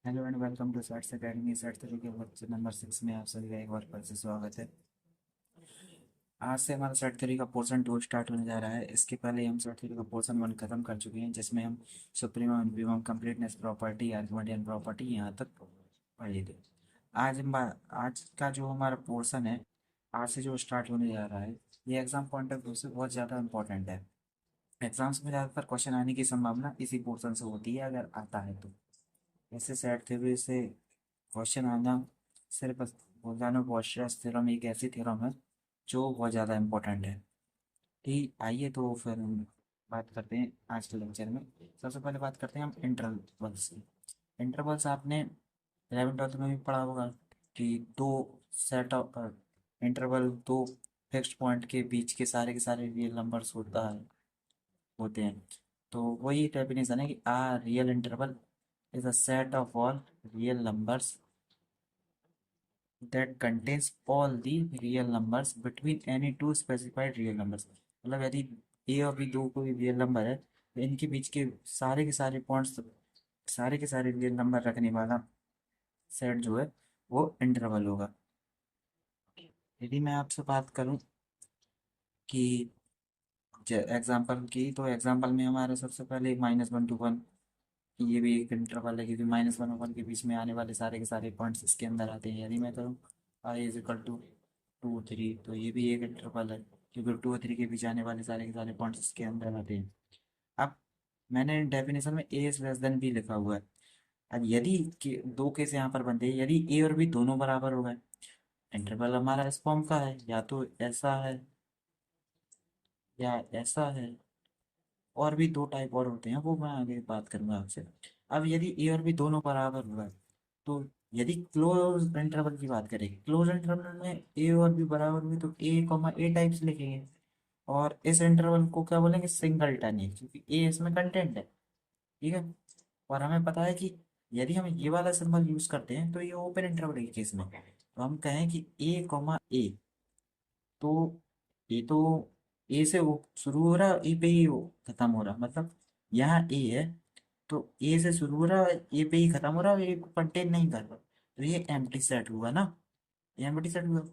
Hello and welcome to सर्ट्स academy. सर्ट्स के लेक्चर नंबर 6 में आप सभी का एक बार फिर से स्वागत है। आज से हमारा सर्ट थ्री का पोर्शन 2 स्टार्ट होने जा रहा है। इसके पहले हम सर्ट थ्री का पोर्शन 1 खत्म कर चुके हैं, जिसमें हम supremum infimum completeness property argument property यहाँ तक पढ़े थे। आज का जो हमारा पोर्शन है, आज से जो स्टार्ट होने जा रहा है, ये एग्जाम पॉइंट ऑफ व्यू से बहुत ज़्यादा इंपॉर्टेंट है। एग्जाम्स में ज़्यादातर क्वेश्चन आने की संभावना इसी पोर्शन से होती है, अगर आता है तो। ऐसे सेट थ्योरी से क्वेश्चन आना सिर्फ बोलानो पोस्चरस थ्योरम एक ऐसी थ्योरम है जो बहुत ज़्यादा इम्पोर्टेंट है। ठीक, आइए तो फिर हम बात करते हैं आज के लेक्चर में। सबसे पहले बात करते हैं हम इंटरवल्स की। इंटरवल्स आपने 11th-12th में भी पढ़ा होगा कि दो सेट ऑफ इंटरवल, दो फिक्स्ड पॉइंट के बीच के सारे रियल नंबर्स होते हैं। तो वही डेफिनेशन है कि a real interval is a set of all real numbers that contains all the real numbers between any two specified real numbers। मतलब यदि ए और बी दो कोई रियल नंबर है तो इनके बीच के सारे पॉइंट्स, सारे के सारे रियल नंबर रखने वाला सेट जो है वो इंटरवल होगा। यदि मैं आपसे बात करूं कि एग्जाम्पल की, तो एग्जाम्पल में हमारे सबसे पहले -1 to 1, ये भी एक इंटरवल है क्योंकि -1 और 1 के बीच में आने वाले सारे के सारे पॉइंट्स इसके अंदर आते हैं। यदि मैं करूँ i = 2 3, तो ये भी एक इंटरवल है क्योंकि 2 और 3 के बीच आने वाले सारे के सारे पॉइंट्स इसके अंदर आते हैं। अब मैंने डेफिनेशन में ए इज लेस देन बी लिखा हुआ है। अब यदि दो केस यहाँ पर बनते हैं, यदि ए और बी दोनों बराबर हो गए, इंटरवल हमारा इस फॉर्म का है, या तो ऐसा है या ऐसा है। और भी दो टाइप और होते हैं, वो मैं आगे बात करूंगा आपसे। अब यदि ए और बी दोनों बराबर हुआ है, तो यदि क्लोज इंटरवल की बात करें, क्लोज इंटरवल में ए और बी बराबर हुए तो ए टाइप्स लिखेंगे। और इस इंटरवल को क्या बोलेंगे? सिंगलटन है, क्योंकि ए इसमें कंटेंट है। ठीक है। और हमें पता है कि यदि हम ये वाला सिंबल यूज करते हैं तो ये ओपन इंटरवल के केस में, तो हम कहें कि ए, तो ये तो ए से वो शुरू हो रहा, ए पे ही वो खत्म हो रहा, मतलब यहाँ ए है तो ए से शुरू हो रहा, ए पे ही खत्म हो रहा, ए को कंटेन नहीं कर रहा, तो ये एम्प्टी सेट हुआ ना। ये एम्प्टी सेट हुआ।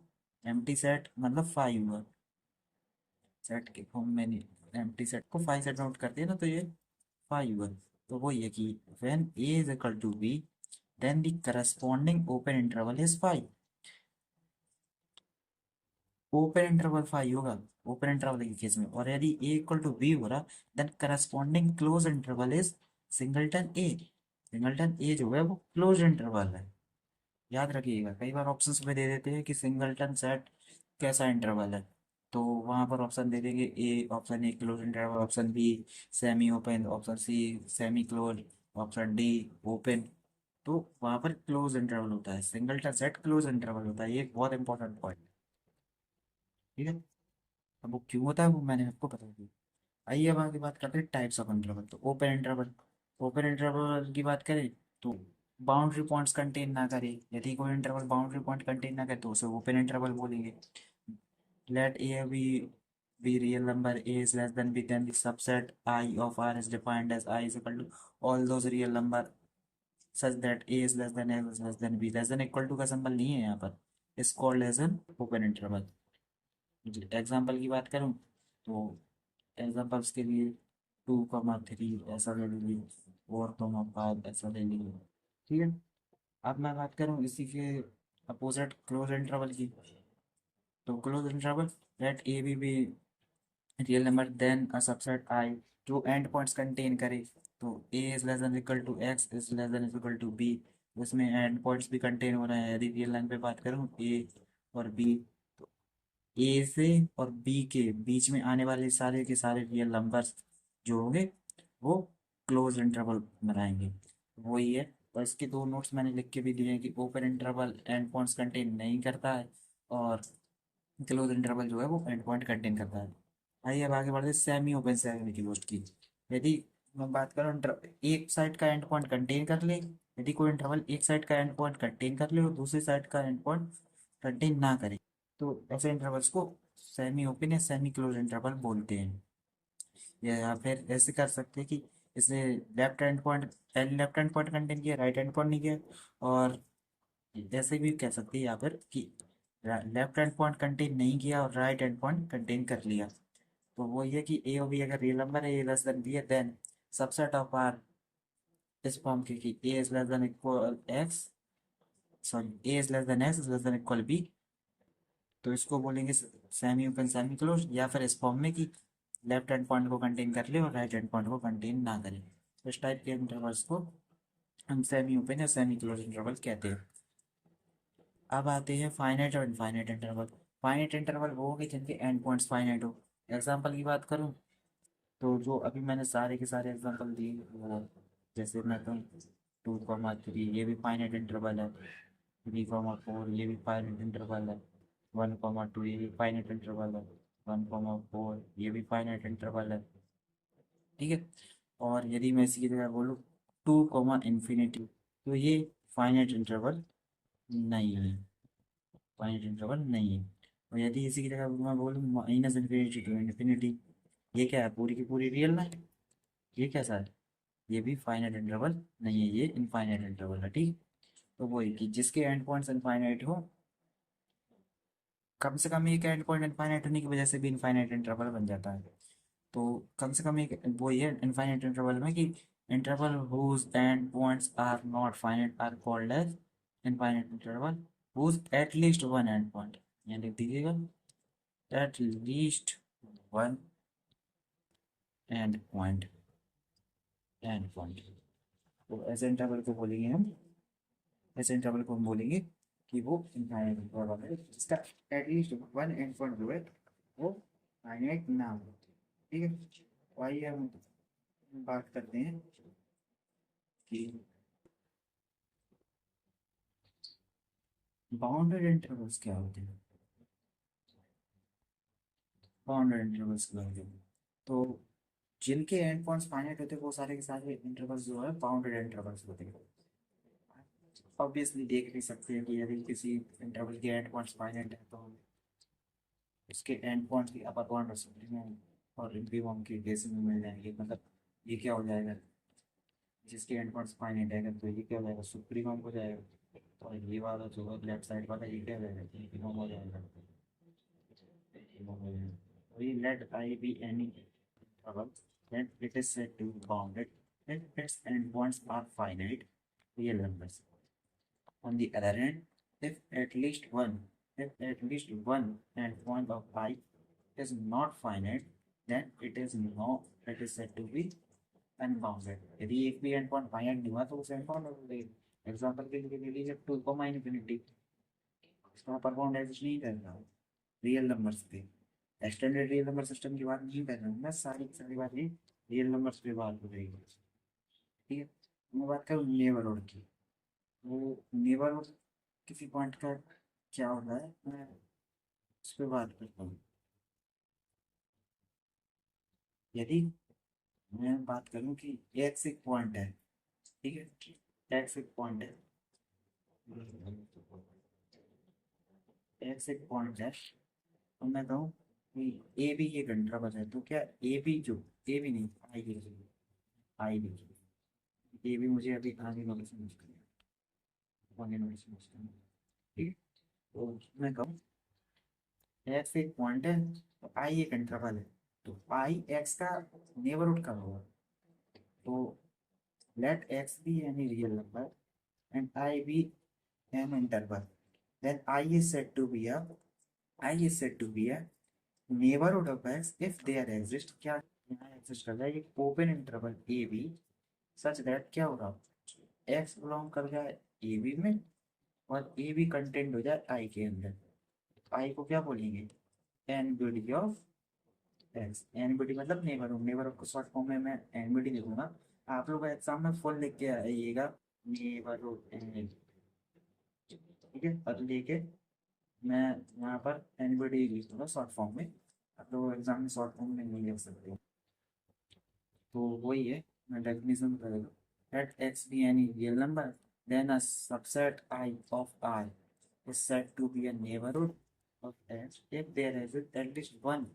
एम्प्टी सेट मतलब 5 हुआ। सेट के फॉर्म में नहीं, एम्प्टी सेट को 5 से नोट करते हैं ना, तो ये 5 हुआ। तो वो ये कि when A is equal to B then the corresponding open interval is 5। Open interval 5 होगा ओपन इंटरवल के केस में। और यदि ए इक्वल टू बी हो रहा, then corresponding close interval is singleton A. Singleton A जो है वो क्लोज इंटरवल है। याद रखिएगा, कई बार ऑप्शंस में दे देते हैं कि सिंगलटन सेट कैसा इंटरवल है, तो वहां पर ऑप्शन दे देंगे A, option A close interval, option B semi open, option C semi close, option D open. तो वहां पर क्लोज इंटरवल होता है, सिंगलटन सेट क्लोज इंटरवल होता है। ये एक बहुत इंपॉर्टेंट पॉइंट। ठीक है। अब वो क्यों होता है वो मैंने आपको बता दिया। आइए अब आगे बात करते हैं टाइप्स ऑफ इंटरवल। तो ओपन इंटरवल, ओपन इंटरवल की बात करें तो बाउंड्री पॉइंट्स कंटेन ना करे। यदि कोई इंटरवल बाउंड्री पॉइंट कंटेन ना करे तो उसे ओपन इंटरवल बोलेंगे। Let A B real number, a is less than b, then the subset I of R is defined as I is equal to all those real number such that a is less than is less than b। Less than equal to का symbol नहीं है यहाँ पर, is called as an open interval. Example की बात करूँ तो examples के लिए 2, 3 ऐसा ले लीजिए, 4, 5 ऐसा ले लीजिए। ठीक है। अब मैं बात करूँ इसी के अपोजिट क्लोज इंटरवल की। तो close interval let A B real number then a subset I जो एंड पॉइंट्स कंटेन करे। तो A is less than equal to x is less than equal to B, उसमें एंड पॉइंट्स भी contain हो रहे हैं। यदि रियल लाइन पे बात करूँ ए और बी, तो ए से और बी के बीच में आने वाले सारे के सारे रियल नंबर्स जो होंगे वो क्लोज इंटरवल बनाएंगे। वही है। और इसके दो नोट्स मैंने लिख के भी दिए हैं कि open interval and points contain नहीं करता है, और क्लोज इंटरवल जो है वो एंड पॉइंट कंटेन करता है। आइए अब आगे बढ़ते हैं सेमी ओपन सेमी क्लोज्ड की। यदि मैं बात करूँ एक साइड का एंड पॉइंट कंटेन कर ले, यदि कोई इंटरवल एक साइड का एंड पॉइंट कंटेन कर ले और दूसरी साइड का एंड पॉइंट कंटेन ना करे, तो ऐसे इंटरवल्स को सेमी ओपन या सेमी क्लोज इंटरवल बोलते हैं। या फिर ऐसे कर सकते हैं कि इसने left hand point left hand point contain किया, राइट हैंड पॉइंट नहीं किया। और ऐसे भी कह सकते हैं यहाँ पर कि लेफ्ट हैंड पॉइंट कंटेन नहीं किया और राइट हैंड पॉइंट कंटेन कर लिया। तो वो ये कि ए और बी अगर रियल नंबर है, ए लेस देन बी है, देन सबसेट ऑफ आर इस फॉर्म के कि A is less than equal x, sorry A is less than x is less than equal B. तो इसको बोलेंगे सेमी ओपन सेमी क्लोज, या फिर इस फॉर्म में कि लेफ्ट हैंड पॉइंट को कंटेन कर ले और राइट हैंड पॉइंट को कंटेन ना करे। तो इस टाइप के इंटरवल्स को हम सेमी ओपन या सेमी क्लोज इंटरवल कहते हैं। अब आते हैं फाइनाइट और इनफाइनाइट इंटरवल। फाइनाइट इंटरवल वो हो गए जिनके एंड पॉइंट्स फाइनाइट हो। एग्जांपल की बात करूं तो जो अभी मैंने सारे के सारे एग्जांपल दिए, वो जैसे मैं कहूँ 2,3 ये भी फाइनाइट इंटरवल है, 3,4 ये भी फाइनाइट इंटरवल है, 1,2 ये भी फाइनाइट इंटरवल है, 1,4 ये भी फाइनाइट इंटरवल है। ठीक है। और यदि मैं इसी की जगह बोलूँ 2,infinity, तो ये फाइनाइट इंटरवल नहीं है, फाइनाइट इंटरवल नहीं है। और यदि इसी की जगह मैं बोलूँ -infinity to infinity, ये क्या है, पूरी की पूरी रियल ना, ये कैसा है, ये भी फाइनाइट इंटरवल नहीं है, ये इनफाइनाइट इंटरवल है। ठीक। तो वही कि जिसके एंड पॉइंट्स इनफाइनाइट हो, कम से कम एक एंड पॉइंट इनफाइनाइट होने की वजह से भी इनफाइनाइट इंटरवल बन जाता है। तो कम से कम एक वो ये इनफाइनाइट इंटरवल में कि interval whose end points are not finite are called as infinite interval whose at least one end point. यहाँ लिख दीजिएगा, at least one end point. तो ऐसे इंटरवल को बोलेंगे हम, ऐसे इंटरवल को हम बोलेंगे कि वो इनफाइनाइट इंटरवल है जिसका एटलीस्ट वन एंड पॉइंट जो है वो फाइनाइट ना हो। ठीक है। तो आइए हम बात करते हैं कि बाउंडेड इंटरवल्स क्या होते हैं। बाउंडेड इंटरवल्स क्या होते हैं, तो जिनके एंड पॉइंट्स फाइनाइट होते हैं वो सारे के सारे इंटरवल्स जो है बाउंडेड इंटरवल्स होते हैं। ऑब्वियसली देख नहीं सकते हैं कि यदि किसी इंटरवल के एंड पॉइंट्स फाइनाइट है तो उसके एंड पॉइंट्स की अपर बाउंड और सुप्रीम और इंफीमम के केस में मिल जाएंगे। मतलब ये क्या हो जाएगा, जिसके एंड पॉइंट्स फाइनाइट है तो ये क्या हो जाएगा, सुप्रीमम हो जाएगा। और ये वाला जो है लेफ्ट साइड वाला ये क्या हो जाएगा, इंफीमम हो जाएगा। We let I be any interval, then it is said to be bounded, and its endpoints are finite real numbers. On the other hand, if at least one endpoint of I is not finite, then it is said to be unbounded. यदि एक भी and point finite नहीं हुआ तो उस and point हो गई। Example के लिए ले लीजिए 2,infinity, इसका अपर बाउंड एग्जिस्ट नहीं कर रहा रियल नंबर्स पे। एक्सटेंडेड रियल नंबर सिस्टम की बात नहीं कर रहा हूँ मैं, सारी की सारी बात ये रियल नंबर्स पे बात हो रही है। ठीक है। मैं बात करूँ नेबरहुड की, वो नेबरहुड किसी पॉइंट का क्या होता है, मैं उस पर बात करता हूँ। यदि मैं बात करूँ कि एक्स एक पॉइंट है, ठीक है, एक्स एक पॉइंट है, एक्स एक पॉइंट है, तो मैं कहूँ कि ए बी ये इंटरवल है, तो क्या ए बी जो, ए बी नहीं I B, I B, A B मुझे अभी आगे वाले समझ करना, आगे वाले समझ करना। ठीक है। तो मैं कहूँ एक्स एक पॉइंट है तो आई एक इंटरवल है, तो आई एक्स का नेबरहुड कब होगा, तो let x be any real number and I be an interval, then I is said to be a neighborhood of x if there exist, क्या यहाँ exist कर रहा है एक open interval A B such that क्या होगा, x belong कर जाए ए बी में और ए बी कंटेंट हो जाए आई के अंदर। आई को क्या बोलेंगे, एनबीडी ऑफ एक्स। एनबीडी मतलब नेबरहुड, नेबरहुड को शॉर्ट फॉर्म में मैं एनबीडी लिखूंगा। आप लोग एग्जाम में फुल लिख के आइएगा नेबरहुड एन, ठीक है, और लेके मैं यहाँ पर एनबीडी लिखूंगा शॉर्ट फॉर्म में। आप लोग एग्जाम में शॉर्ट फॉर्म में नहीं लिख सकते। तो वही है, मैं डेफिनेशन करेगा, let x be any real number then a subset I of R is said to be a neighborhood of x if there is at least one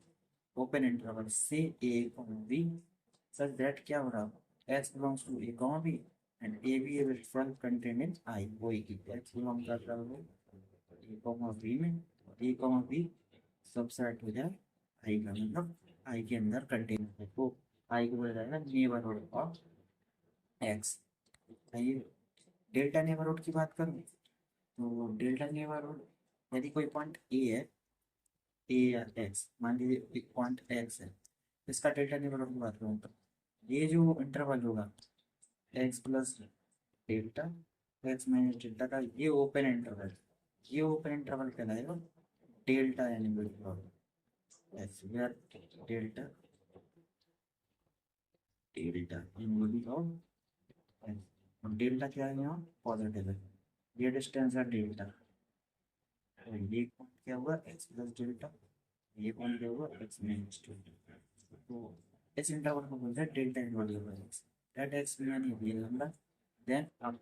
open interval say a comma b such that क्या हो रहा, x belongs to a comma b and a b is itself contained in I, वही की x belong करता है a comma b में, a comma b सब set हो जाए I का मतलब I के अंदर कंटेन है, तो I को बोला जाएगा नेबरहुड ऑफ x। आइए डेल्टा नेबरहुड की बात करूँ तो डेल्टा नेबरहुड यदि कोई पॉइंट ए है, ए या एक्स, मान लीजिए एक पॉइंट एक्स है, इसका डेल्टा नेबरहुड की बात करूँ तो ये जो इंटरवल होगा x plus delta, x minus delta का ये ओपन इंटरवल, ये ओपन इंटरवल कहलाएगा delta animated x where delta delta animated of x. और डेल्टा क्या है यहाँ पॉजिटिव है, ये डिस्टेंस है डेल्टा, और ये कौन क्या हुआ एक्स प्लस डेल्टा, ये कौन क्या हुआ एक्स माइनस डेल्टा। तो इस इंटरवल को बोलते हैं delta invertible x, that x यानी रियल नंबर, देन अब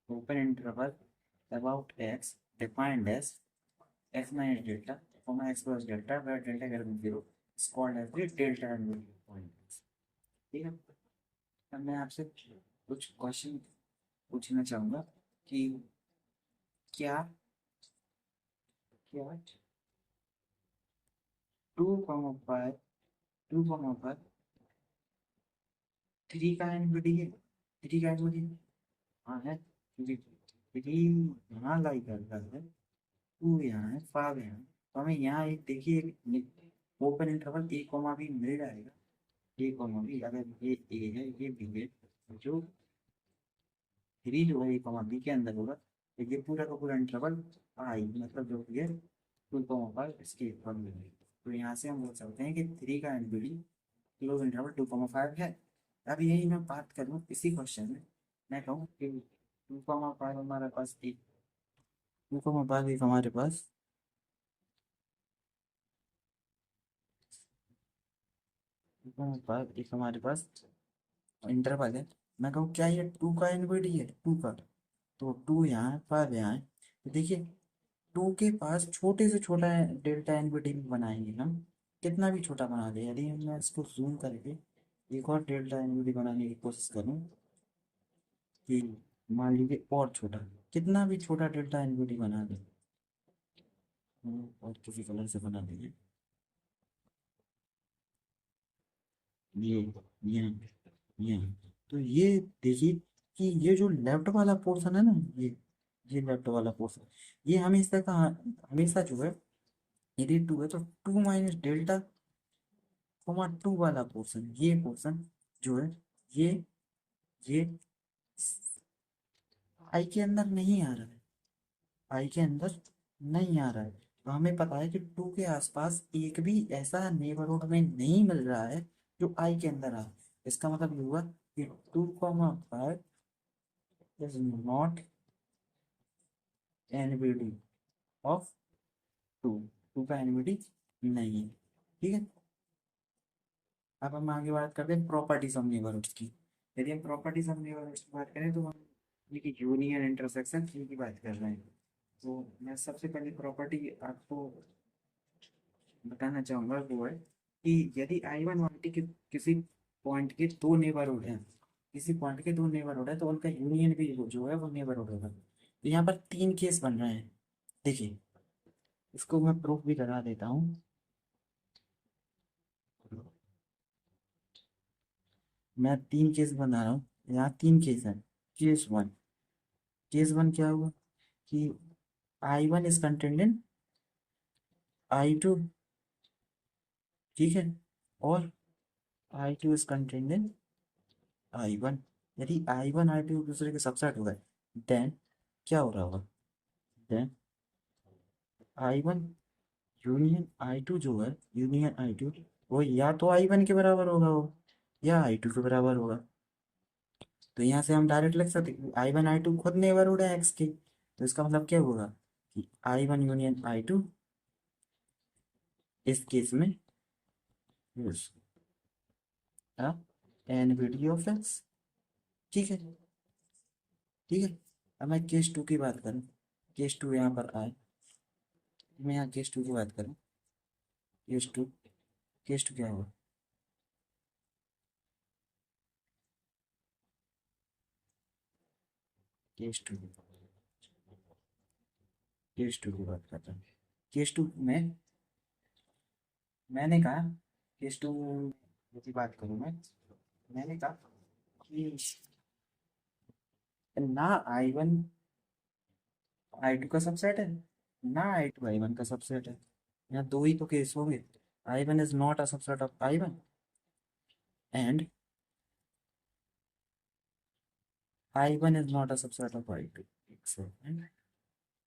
open interval about x defined as x minus delta comma x plus delta where delta greater than 0 is called as the delta and point। ठीक है, अब मैं आपसे कुछ question पूछना चाहूँगा कि क्या क्या 2,5 2,5 3 का एनबीडी है, 3 का एनबीडी हाँ है, क्योंकि 3 यहाँ लाई करता है, 2 यहाँ है, 5 यहाँ है, तो हमें यहाँ एक देखिए एक ओपन इंटरवल ए कॉमा भी मिल जाएगा, ए कॉमा बी, अगर ये ए है ये बी है, जो 3 जो है ए कॉमा बी के अंदर होगा, तो ये पूरा का पूरा इंटरवल आई मतलब जो ये 2,5 इसके इक्वल में है। तो यहाँ से हम बोल सकते हैं कि 3 का एनबीडी क्लोज इंटरवल 2,5 है। अब यही मैं बात करूँ इसी क्वेश्चन में, मैं कहूँ कि 2,5 हमारे पास एक 2,5 एक हमारे पास 2,5 एक हमारे पास इंटरवल है, मैं कहूँ क्या ये 2 का एनबीडी है 2 का, तो 2 यहाँ है 5 यहाँ है, तो देखिए 2 के पास छोटे से छोटा डेल्टा एनबीडी भी बनाएंगे हम, कितना भी छोटा बना दे, यदि मैं इसको जूम करके एक और डेल्टा एनबीडी बनाने की कोशिश करूँ कि मान लीजिए और छोटा, कितना भी छोटा डेल्टा एनबीडी बना दे, और किसी कलर से बना दीजिए, ये ये ये तो ये देखिए कि ये जो लेफ्ट वाला पोर्शन है ना, ये लेफ्ट वाला पोर्शन, ये हमेशा का हमेशा जो है यदि 2 है तो 2 माइनस डेल्टा कोमा 2 वाला पोर्शन, ये पोर्शन जो है ये ये आई के अंदर नहीं आ रहा है, आई के अंदर नहीं आ रहा है, तो हमें पता है कि 2 के आसपास एक भी ऐसा नेबरहुड में नहीं मिल रहा है जो आई के अंदर आ, इसका मतलब ये हुआ कि 2,5 is not एनबीडी ऑफ 2, 2 का एनबीडी नहीं है। ठीक है, अब हम आगे बात करते हैं प्रॉपर्टीज ऑफ नेबरहुड्स की। यदि हम प्रॉपर्टीज ऑफ नेबरहुड्स की बात करें तो हम ये यूनियन इंटरसेक्शन की बात कर रहे हैं, तो मैं सबसे पहले प्रॉपर्टी आपको बताना चाहूंगा वो है कि यदि I1 वाले के किसी पॉइंट के दो नेबरहुड हैं, किसी पॉइंट के दो नेबरहुड है तो उनका यूनियन भी जो है वो नेबरहुड होगा। तो यहाँ पर 3 केस बन रहे हैं, देखिए इसको मैं प्रूफ भी करा देता हूँ। मैं 3 केस बना रहा हूँ, यहाँ 3 केस है। केस वन क्या हुआ कि I1 is content in I2, ठीक है, और I2 is content in I1। यदि I1 I2 एक दूसरे के सबसेट हो गए देन क्या हो रहा होगा, देन I1 यूनियन I2 जो है, यूनियन I2 वो या तो I1 के बराबर होगा वो या I2 के बराबर होगा। तो यहाँ से हम डायरेक्ट लिख सकते I1 I2 खुद नेबरहुड है एक्स के, तो इसका मतलब क्या होगा कि I1 यूनियन I2 इस केस में एनबीडी ऑफ एक्स। ठीक है, ठीक है, अब मैं केस 2 की बात करूँ, केस 2 यहाँ पर आए, मैं यहाँ केस 2 की बात करूँ, केस 2 क्या होगा, केस टू केस टू की बात करता हूँ। केस टू में मैंने कहा, केस टू की बात करूँ मैंने कहा कि ना आई वन आई टू का सबसेट है, ना आई टू आई वन का सबसेट है। यहाँ दो ही तो केस हो गए। I one is not a subset of I one and I one is not a subset of I two.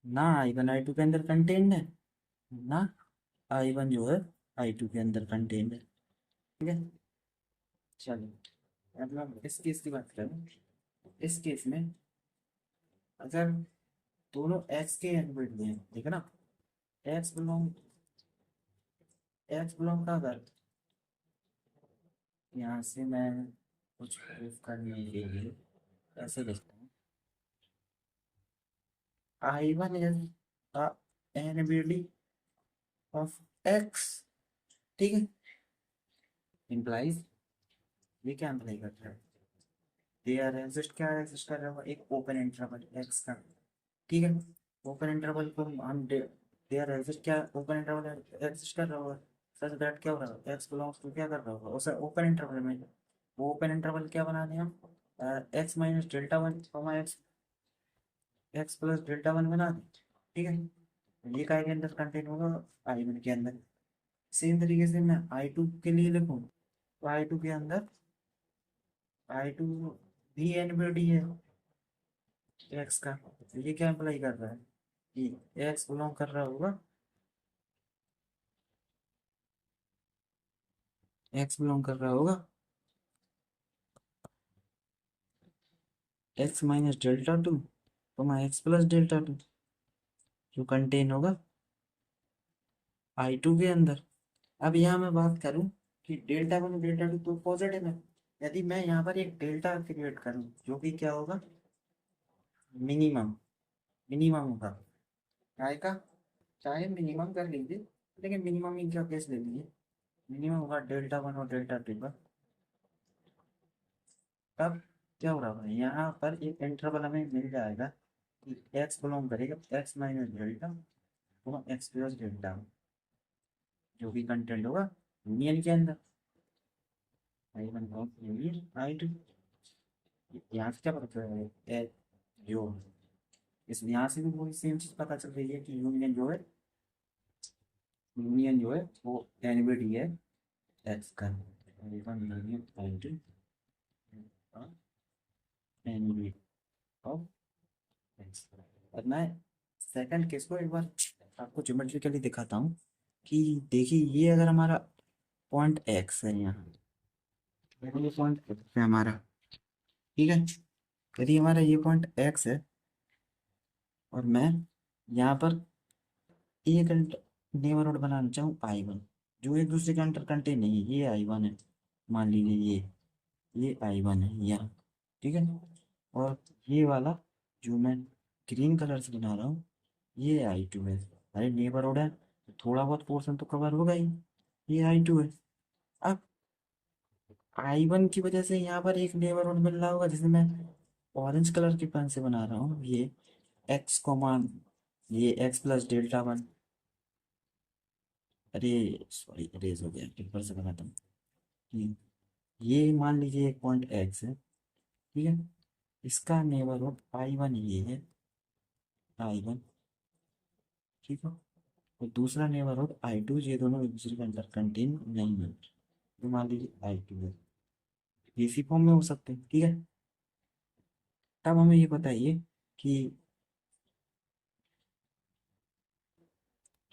ना आई वन आई टू के अंदर कंटेन्ड है, ना आई वन जो है आई टू के अंदर कंटेन्ड है। ठीक है, चलिए अब हम इस केस की बात करें। इस केस में अगर दोनों एक्स के इनवर्ट दिए हैं, ठीक है ना, एक्स बिलोंग का अगर यहाँ से मैं कुछ प्रूफ करने के लिए ऐसे लिखता हूँ, आई one is NBD of x, ठीक है, इम्प्लाइज, ये क्या इम्प्लाई करता है, देयर एग्जिस्ट, क्या एग्जिस्ट कर रहा होगा, एक ओपन इंटरवल एक्स का, ठीक है। ओपन इंटरवल को हम देयर एग्जिस्ट, क्या ओपन इंटरवल एग्जिस्ट कर रहा होगा, सच दैट क्या हो रहा है, एक्स बिलोंग्स टू क्या कर रहा होगा उसे ओपन इंटरवल में। वो ओपन इंटरवल क्या बना दें हम, x minus delta one, x x plus delta one बना दें, ठीक है। ये काय के अंदर कंटेंट होगा, आई वन के अंदर। सेम तरीके से मैं आई टू के लिए लिखूँ तो आई टू के अंदर आई टू भी एनबीडी है एक्स का, तो ये क्या अप्लाई कर रहा है कि एक्स बिलोंग कर रहा होगा, एक्स बिलोंग कर रहा होगा x minus delta two x plus delta two, जो कंटेन होगा आई टू के अंदर। अब यहाँ मैं बात करूँ कि डेल्टा वन डेल्टा टू तो पॉजिटिव है, यदि मैं यहाँ पर एक डेल्टा क्रिएट करूँ जो कि क्या होगा, मिनिमम, मिनिमम होगा काय का, चाहे मिनिमम कर लीजिए, लेकिन मिनिमम ही क्या केस ले लीजिए, मिनिमम होगा डेल्टा वन और डेल्टा टू का। तब क्या हो रहा है, यहाँ पर एक इंटरवल हमें मिल जाएगा कि एक्स बिलोंग करेगा x minus delta x plus delta, जो भी कंटेंट होगा यूनियन के अंदर, I one union I two. यहाँ से क्या पता चल रहा है, जो इस यहाँ से भी वही सेम चीज पता चल रही है कि यूनियन जो है वो एनबीडी है एक्स का, I one union I two NBD of x. और मैं सेकंड केस को एक बार आपको ज्योमेट्रिकली दिखाता हूँ कि देखिए, ये अगर हमारा पॉइंट एक्स है यहाँ, यदि ये पॉइंट एक्स है हमारा, ठीक है, यदि हमारा ये पॉइंट एक्स है और मैं यहाँ पर एक नेबरहुड बनाना चाहूँ आई वन, जो एक दूसरे के अंदर कंटेन नहीं है, ये आई वन है, मान लीजिए ये आई वन है यहाँ, ठीक है। और ये वाला जो मैं ग्रीन कलर से बना रहा हूँ ये आई टू है, अरे नेबरहुड है तो थोड़ा बहुत पोर्शन तो कवर होगा ही, ये आई टू है। अब आई वन की वजह से यहाँ पर एक नेबरहुड मिल रहा होगा, जिसे मैं ऑरेंज कलर के पेन से बना रहा हूँ, ये एक्स कॉमन, ये एक्स प्लस डेल्टा वन, अरे सॉरी अरेज हो गया, पेपर से बनाता हूँ। हम्म, ये मान लीजिए एक पॉइंट एक्स है, ठीक है, इसका नेबरहुड आई वन ये है, आई वन, ठीक है, और दूसरा नेबरहुड आई टू, ये दोनों एक दूसरे के अंदर कंटेन नहीं है, तो मान लीजिए आई टू है, इसी फॉर्म में हो सकते हैं, ठीक है। तब हमें ये बताइए कि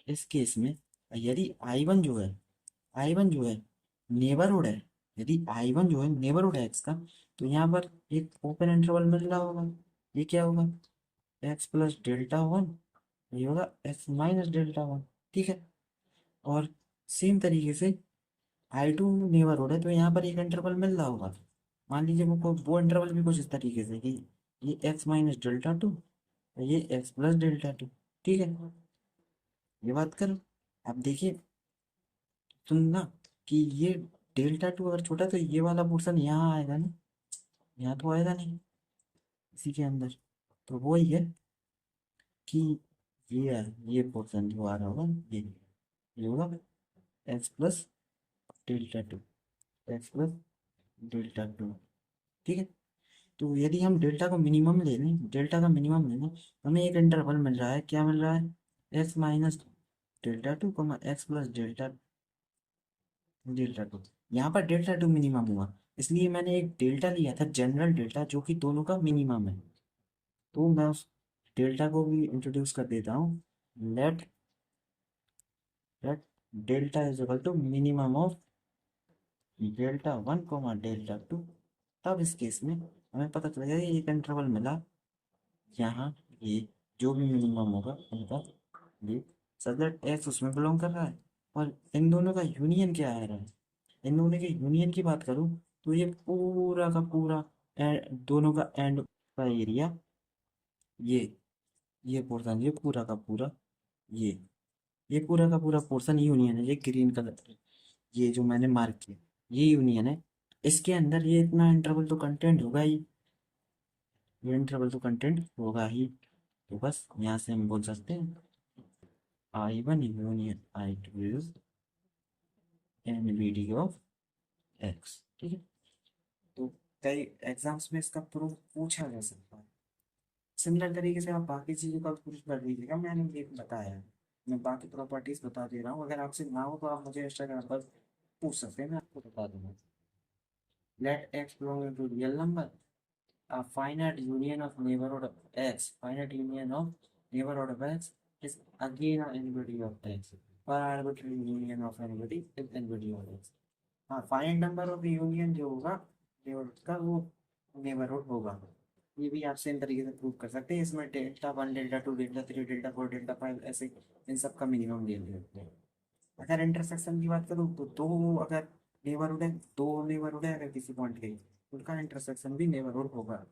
इस केस में यदि आई वन जो है नेबरहुड है, यदि आई वन जो है नेबरहुड है एक्स का, तो यहाँ पर एक ओपन इंटरवल मिल रहा होगा, ये क्या होगा, एक्स प्लस डेल्टा वन, ये होगा एक्स माइनस डेल्टा वन, ठीक है। और सेम तरीके से आई टू नेबरहुड है तो यहाँ पर एक इंटरवल मिल रहा होगा, मान लीजिए वो इंटरवल भी कुछ इस तरीके से कि ये एक्स माइनस डेल्टा टू, ये एक्स प्लस डेल्टा टू, ठीक है। ये बात करो, अब देखिए सुनना कि ये डेल्टा टू अगर छोटा है तो ये वाला पोर्शन यहाँ आएगा नहीं, यहाँ तो आएगा नहीं इसी के अंदर, तो वही है कि ये है, ये पोर्शन जो आ रहा होगा ये होगा x plus delta two, x plus delta two. ठीक है। तो यदि हम डेल्टा को मिनिमम ले लें, डेल्टा का मिनिमम ले लें, हमें एक इंटरवल मिल रहा है, क्या मिल रहा है, x minus delta two comma x plus delta delta two. यहाँ पर डेल्टा टू मिनिमम हुआ, इसलिए मैंने एक डेल्टा लिया था, जनरल डेल्टा, जो कि दोनों का मिनिमम है। तो मैं उस डेल्टा को भी इंट्रोड्यूस कर देता हूँ। Let let delta is equal to minimum of delta one comma delta two. तब इस केस में हमें पता चलेगा कि एक इंटरवल मिला यहाँ, ये जो भी मिनिमम होगा उनका, ये सच दैट एक्स उसमें बिलोंग कर रहा है, और इन दोनों का यूनियन क्या आ रहा है। इन दोनों के यूनियन की बात करूँ तो ये पूरा का पूरा दोनों का एंड का एरिया, ये ये पोर्शन, ये पूरा का पूरा, ये ये पूरा का पूरा पोर्शन यूनियन है, ये ग्रीन कलर, ये जो मैंने मार्क किया ये यूनियन है। इसके अंदर ये इतना इंटरवल तो कंटेंट होगा ही, ये इंटरवल तो कंटेंट होगा ही। तो बस यहाँ से हम बोल सकते हैं I one union I two is N B D of x. ठीक है। तो कई एग्जाम्स में इसका प्रूफ पूछा जा सकता है। सिमिलर तरीके से आप बाकी चीज़ों का प्रूफ कर लीजिएगा, मैंने ये बताया है, मैं बाकी प्रॉपर्टीज बता दे रहा हूँ, अगर आपसे ना हो तो आप मुझे इंस्टाग्राम पर पूछ सकते हैं, मैं आपको बता दूंगा। Let x belong to real number, a finite union of neighborhood of x, finite union of neighborhood of x is again an NBD of x, or arbitrary union of anybody is NBD of x। हाँ, finite number of union जो होगा neighbourhood का, वो neighbourhood होगा। ये भी आप same तरीके से प्रूव कर सकते हैं, इसमें delta one delta two delta three delta four delta five ऐसे इन सब का मिनिमम ले लेते हैं। अगर इंटरसेक्शन की बात करूँ तो दो अगर नेबरहुड है, दो नेबरहुड है अगर किसी पॉइंट के, उनका इंटरसेक्शन भी नेबरहुड होगा।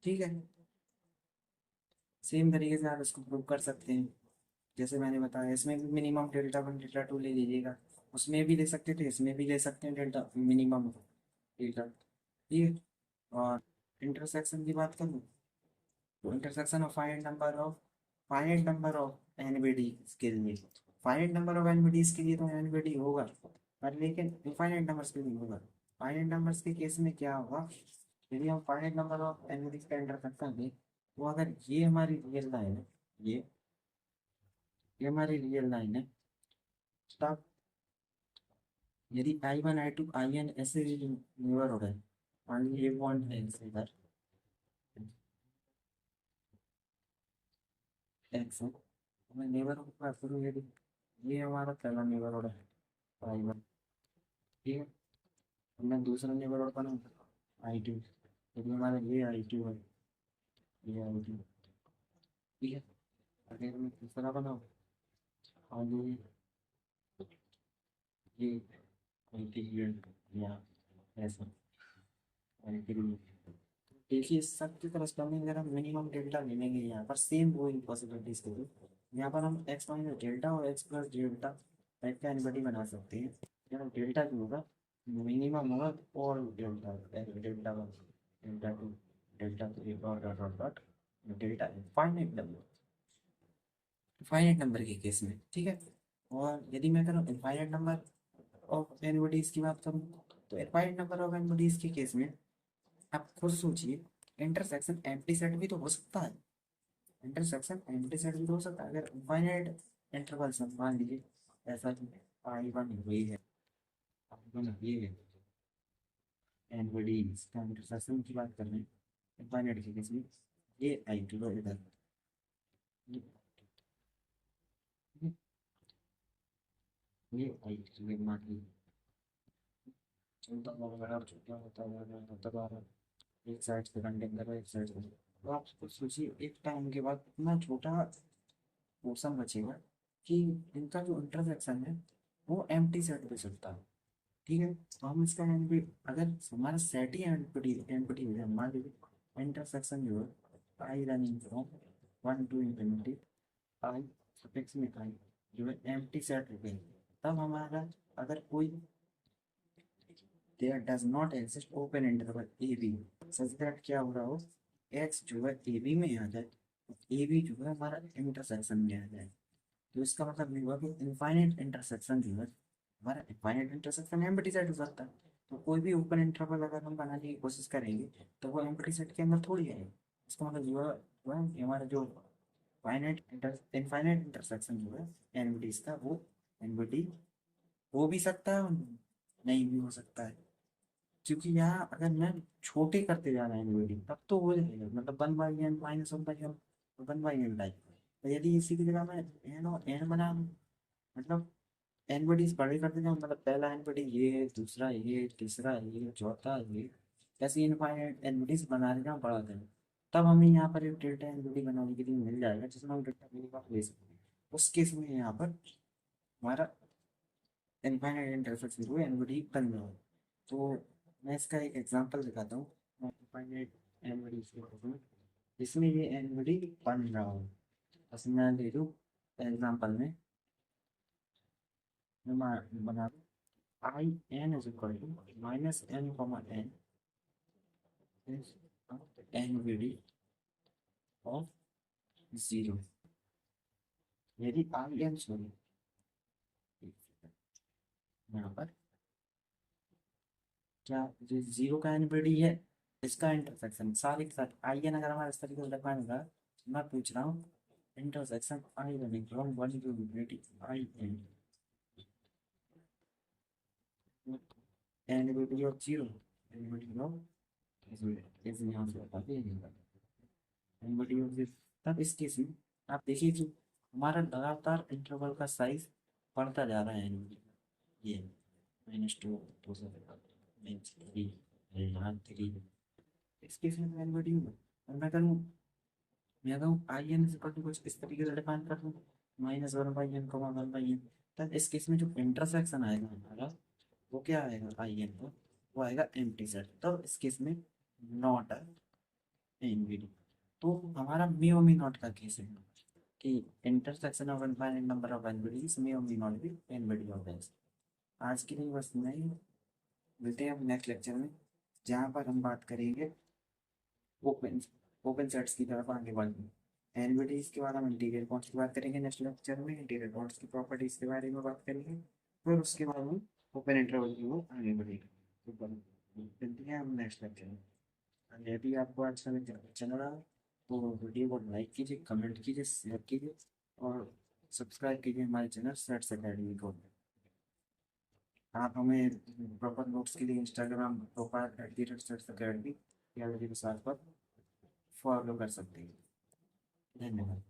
ठीक है। सेम तरीके से आप इसको प्रूव कर सकते हैं, जैसे मैंने बताया, इसमें भी minimum delta one delta two ले लीजिएगा, उसमें भी ले सकते थे, इसमें भी ले सकते हैं डेल्टा मिनिमम डेल्टा। ठीक है। और इंटरसेक्शन की बात करूँ तो intersection of finite number of NBD के लिए, फाइनाइट नंबर ऑफ एनबीडीज के लिए तो एनबीडी होगा, पर लेकिन इनफाइनाइट नंबर्स के लिए होगा। फाइनाइट नंबर्स के केस में क्या होगा, यदि हम फाइनाइट नंबर ऑफ एनबीडीज का इंटरसेक्शन दें, तो अगर ये हमारी रियल लाइन है, ये हमारी रियल लाइन है, तब यदि I one I two I N ऐसे नेबर हो गए, मान लीजिए ये पॉइंट है इससे इधर एक्स है, तो मैं नेबर की बात करूँ, यदि ये हमारा पहला नेबरहुड है आई वन, ठीक है, अब मैं दूसरा नेबरहुड बनाऊँ आई टू, यदि हमारा ये आई टू है, ये आई टू, ठीक है, अगर मैं तीसरा बनाऊँ और ये आई टी या ऐसा आई टी, देखिए सबकी तरफ से हमें अगर हम मिनिमम डेल्टा ले लेंगे यहाँ पर, सेम वो पॉसिबिलिटीज के लिए यहाँ पर हम एक्स माइनस डेल्टा और एक्स प्लस डेल्टा टाइप का एनबडी बना सकते हैं। यहाँ डेल्टा जो होगा मिनिमम होगा, और delta delta one delta two delta three dot dot dot dot delta finite number के केस में। ठीक है। और यदि मैं करूँ इनफाइनाइट नंबर ऑफ एनबडीज की बात करूँ, तो इनफाइनाइट नंबर ऑफ एनबडीज के केस में आप खुद सोचिए, इंटरसेक्शन एम्प्टी सेट भी तो हो सकता है, इंटरसेक्शन एम्प्टी सेट भी तो हो सकता है अगर इनफाइनाइट इंटरवल से, मान लीजिए ऐसा कि आई वन ये है, आई वन ये है, एंड बड़ी इसका इंटरसेक्शन की बात कर रहे हैं इनफाइनाइट के केस में, ये आई टू है इधर, ये आई टू है, मान लीजिए चलता होगा छोटा होता है, एक साइड से कंटेनर है, एक साइड से, तो आप खुद सोचिए एक टाइम के बाद इतना छोटा पोर्शन बचेगा कि इनका जो इंटरसेक्शन है वो एम्प्टी सेट पे चलता है। ठीक है। तो हम इसका एम्प्टी, अगर हमारा सेट ही एम्प्टी एम्प्टी है, मान लीजिए इंटरसेक्शन जो है I running from one to infinity I suffix में आई जो है एम्प्टी सेट हो गई, तब हमारा अगर कोई there does not exist open interval AB such that क्या हो रहा हो, एक्स जो है ए बी में आ जाए, ए बी जो है हमारा इंटरसेक्शन में आ जाए, तो इसका मतलब ये हुआ कि इनफाइनाइट इंटरसेक्शन जो है हमारा, इनफाइनाइट इंटरसेक्शन एम्प्टी सेट हो सकता है। तो कोई भी ओपन इंटरवल अगर हम बनाने की कोशिश करेंगे तो वो एम्प्टी सेट के अंदर थोड़ी आएगी। इसका मतलब जो है कि हमारा जो फाइनाइट इनफाइनाइट इंटरसेक्शन जो है एनबीटीज का, वो एनबीटी हो भी सकता है और नहीं भी हो सकता है, क्योंकि यहाँ अगर मैं छोटे करते जा रहा है एनबीटी तब तो हो जाएगा, मतलब 1/n minus 1/n, 1/n type. तो यदि इसी की जगह मैं एन और एन बना दूं, मतलब एनबीटीज बड़े करते जाऊँ, मतलब पहला एनबीटी ये, दूसरा ये, तीसरा ये, चौथा ये, ऐसे इनफाइनाइट एनबीटीज बनाते जाऊँ, बढ़ाते जाऊँ, तब हमें यहाँ पर एक डेल्टा एनबीटी बनाने के लिए मिल जाएगा जिसमें हम डेल्टा मिनिमम ले सकते हैं। उस केस में यहाँ पर हमारा इनफाइनाइट इंटरसेक्शन जो है एनबीटी बन रहा है। तो मैं इसका एक एग्जांपल दिखाता हूँ, इनफाइनाइट एनबीटी जिसमें ये एनबीटी बन रहा हो। बस मैं ले लूँ एग्जांपल में, मैं बना I n is equal to minus n comma n is NVD of 0। यदि I n सॉरी, यहाँ पर क्या जो 0 का NVD है, इसका इंटरसेक्शन सारे के साथ I n अगर हमारा इस तरीके से लिखा होगा, मैं पूछ रहा हूँ intersection I running from 1 to infinity I n NVD of 0, NVD of इस यहाँ से बता देंगे एनबीडी ऑफ दिस। तब इस केस में आप देखिए कि हमारा लगातार इंटरवल का साइज बढ़ता जा रहा है एनबीडी, ये -2, 2 से -3, -3। इस केस में एनबीडी में और मैं कहूँ I N is equal to कुछ इस तरीके से डिफाइन कर दूँ, -1/n, 1/n। तब इस केस में जो इंटरसेक्शन आएगा हमारा, वो क्या आएगा आई एन को, वो आएगा एम्प्टी सेट। तब इस केस में नॉट है एनबीडी। तो हमारा म्यू मी नॉट का केस है कि intersection of infinite number of NBDs mu me not भी एनबीडी ऑफ एक्स। आज के लिए बस नहीं, मिलते हैं हम नेक्स्ट लेक्चर में, जहाँ पर हम बात करेंगे ओपन ओपन सेट्स की तरफ आगे बढ़ेंगे। एनबीडीज के बाद हम इंटीग्रल बॉन्ड्स की बात करेंगे नेक्स्ट लेक्चर में, इंटीग्रल बॉन्ड्स की प्रॉपर्टीज के बारे में बात करेंगे, फिर उसके बाद हम ओपन इंटरवल की ओर आगे बढ़ेंगे। तो मिलते हैं हम नेक्स्ट लेक्चर में। यदि आपको अच्छा अच्छा लगा तो वीडियो को लाइक कीजिए, कमेंट कीजिए, शेयर कीजिए और सब्सक्राइब कीजिए हमारे चैनल सेट्स अकेडमी को। आप हमें प्रॉपर नोट्स के लिए इंस्टाग्राम प्रोफाइल @सेट्स अकेडमी या मेरे के साथ पर फॉलो कर सकते हैं। धन्यवाद।